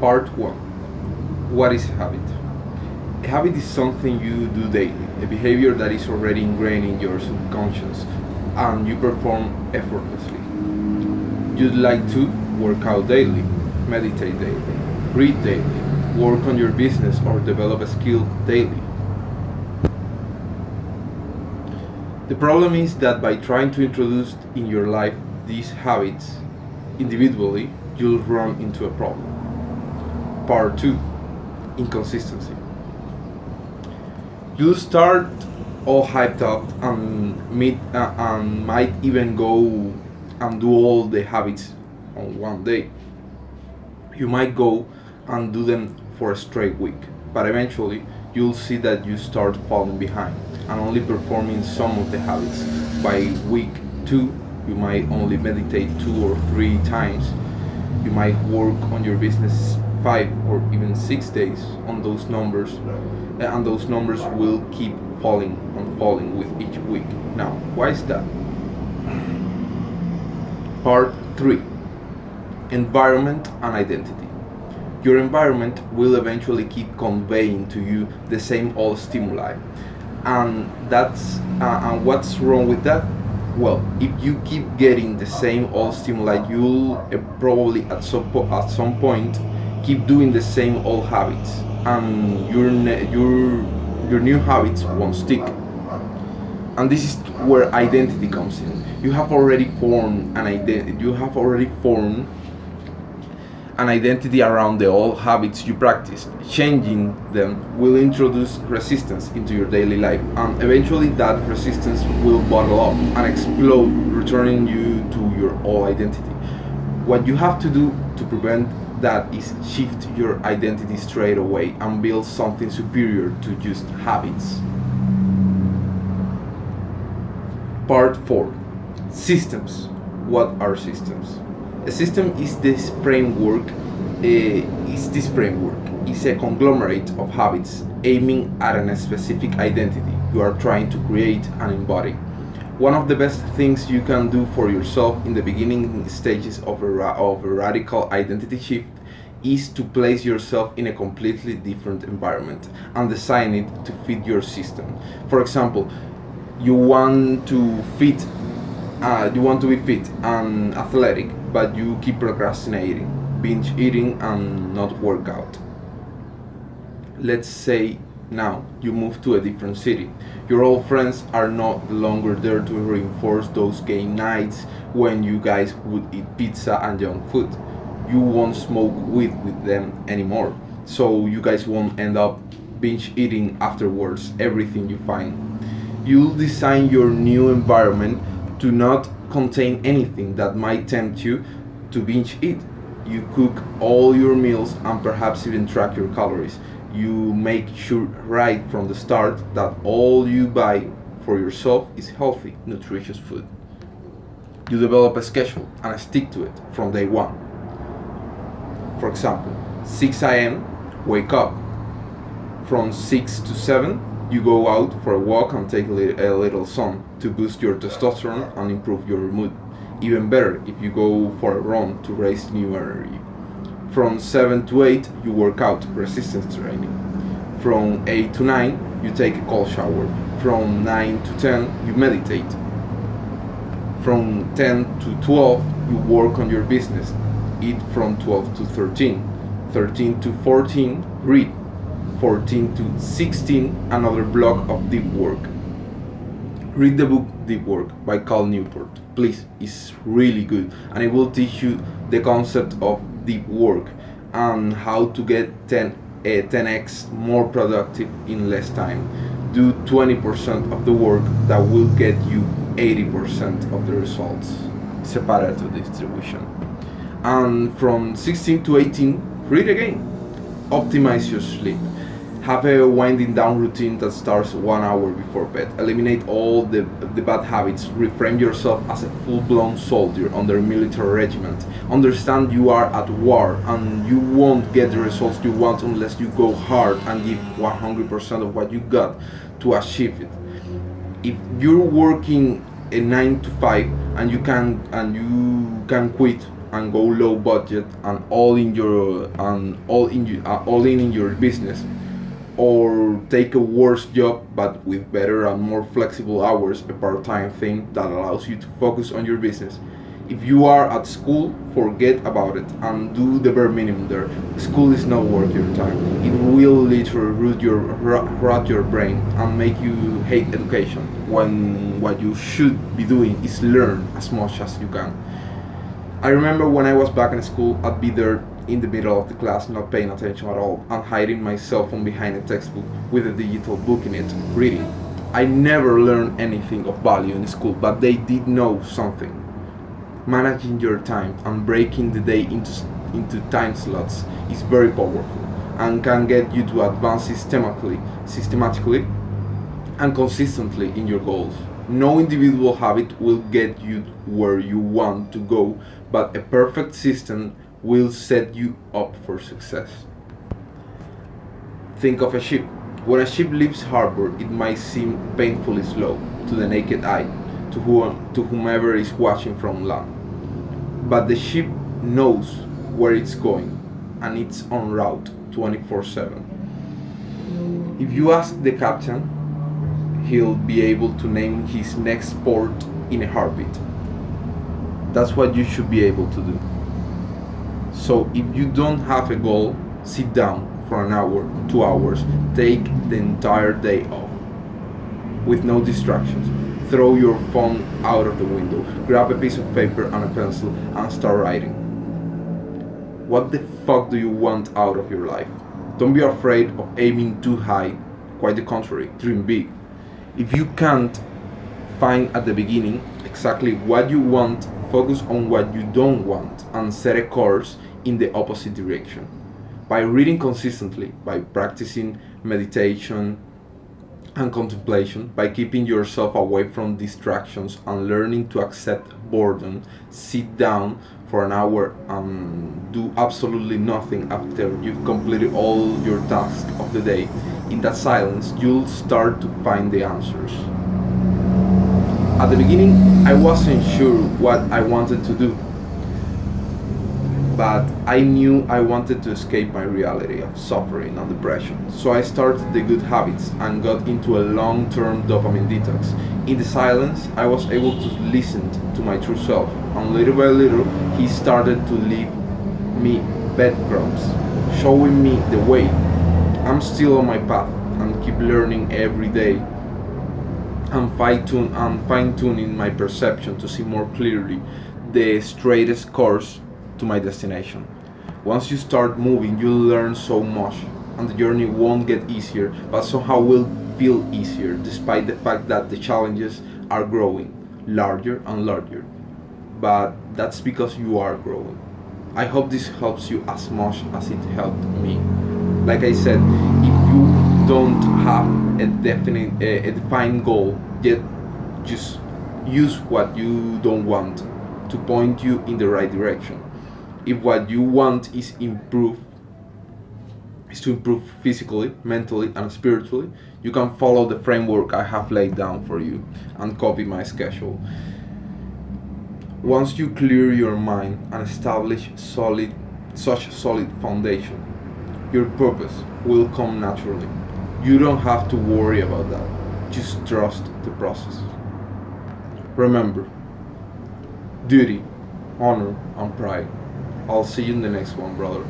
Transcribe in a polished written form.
Part 1. What is a habit? A habit is something you do daily, a behavior that is already ingrained in your subconscious and you perform effortlessly. You'd like to work out daily, meditate daily, read daily, work on your business or develop a skill daily. The problem is that by trying to introduce in your life these habits individually, you'll run into a problem. Part 2. Inconsistency. You'll start all hyped up and might even go and do all the habits on one day. You might go and do them for a straight week, but eventually you'll see that you start falling behind and only performing some of the habits. By week 2, you might only meditate 2 or 3 times. You might work on your business 5 or even 6 days on those numbers, and those numbers will keep falling and falling with each week. Now, why is that? Part 3. Environment and identity. Your environment will eventually keep conveying to you the same old stimuli, and what's wrong with that? Well, if you keep getting the same old stimuli, you'll probably at some point keep doing the same old habits, and your new habits won't stick. And this is where identity comes in. You have already formed an identity around the old habits you practice. Changing them will introduce resistance into your daily life, and eventually that resistance will bottle up and explode, returning you to your old identity. What you have to do to prevent that is shift your identity straight away and build something superior to just habits. Part 4. Systems. What are systems? A system is this framework. Is a conglomerate of habits aiming at a specific identity you are trying to create and embody. One of the best things you can do for yourself in the beginning stages of a radical identity shift is to place yourself in a completely different environment and design it to fit your system. For example, you want to be fit and athletic, but you keep procrastinating, binge eating, and not work out. Let's say now you move to a different city. Your old friends are no longer there to reinforce those game nights when you guys would eat pizza and junk food. You won't smoke weed with them anymore, so you guys won't end up binge eating afterwards everything you find. You'll design your new environment to not contain anything that might tempt you to binge eat. You cook all your meals and perhaps even track your calories. You make sure right from the start that all you buy for yourself is healthy, nutritious food. You develop a schedule and stick to it from day one. For example, 6 a.m. wake up. From 6 to 7 you go out for a walk and take a little sun to boost your testosterone and improve your mood. Even better if you go for a run to raise new energy. From 7 to 8 you work out, resistance training. From 8 to 9 you take a cold shower. From 9 to 10 you meditate. From 10 to 12 you work on your business. Eat from 12 to 13. 13 to 14 read. 14 to 16 another block of deep work. Read the book Deep Work by Cal Newport. Please, it's really good and it will teach you the concept of deep work and how to get 10x more productive in less time. Do 20% of the work that will get you 80% of the results. It's a Pareto distribution. And from 16 to 18, read again. Optimize your sleep. Have a winding down routine that starts 1 hour before bed. Eliminate all the bad habits. Reframe yourself as a full-blown soldier under a military regiment. Understand you are at war and you won't get the results you want unless you go hard and give 100% of what you got to achieve it. If you're working a 9 to 5 and you can quit and go low budget and all in your business, or take a worse job but with better and more flexible hours, a part-time thing that allows you to focus on your business. If you are at school, forget about it and do the bare minimum there. School is not worth your time. It will literally rot your brain and make you hate education, when what you should be doing is learn as much as you can. I remember when I was back in school, I'd be there in the middle of the class, not paying attention at all, and hiding my cell phone behind a textbook with a digital book in it, reading. I never learned anything of value in school, but they did know something. Managing your time and breaking the day into time slots is very powerful and can get you to advance systematically and consistently in your goals. No individual habit will get you where you want to go, but a perfect system will set you up for success. Think of a ship. When a ship leaves harbor, it might seem painfully slow to the naked eye, to whomever is watching from land. But the ship knows where it's going, and it's en route 24/7. If you ask the captain, he'll be able to name his next port in a heartbeat. That's what you should be able to do. So if you don't have a goal, sit down for an hour, 2 hours, take the entire day off with no distractions. Throw your phone out of the window, grab a piece of paper and a pencil and start writing. What the fuck do you want out of your life? Don't be afraid of aiming too high, quite the contrary, dream big. If you can't find at the beginning exactly what you want, focus on what you don't want and set a course in the opposite direction. By reading consistently, by practicing meditation and contemplation, by keeping yourself away from distractions and learning to accept boredom, sit down for an hour and do absolutely nothing after you've completed all your tasks of the day. In that silence, you'll start to find the answers. At the beginning, I wasn't sure what I wanted to do, but I knew I wanted to escape my reality of suffering and depression. So I started the good habits and got into a long-term dopamine detox. In the silence, I was able to listen to my true self, and little by little, he started to leave me breadcrumbs, showing me the way. I'm still on my path and keep learning every day and fine-tuning my perception to see more clearly the straightest course to my destination. Once you start moving, you'll learn so much, and the journey won't get easier, but somehow will feel easier, despite the fact that the challenges are growing larger and larger. But that's because you are growing. I hope this helps you as much as it helped me. Like I said, if you don't have a defined goal yet, just use what you don't want to point you in the right direction. If what you want is to improve physically, mentally and spiritually, you can follow the framework I have laid down for you and copy my schedule. Once you clear your mind and establish such a solid foundation, your purpose will come naturally. You don't have to worry about that. Just trust the process. Remember, duty, honor, and pride. I'll see you in the next one, brother.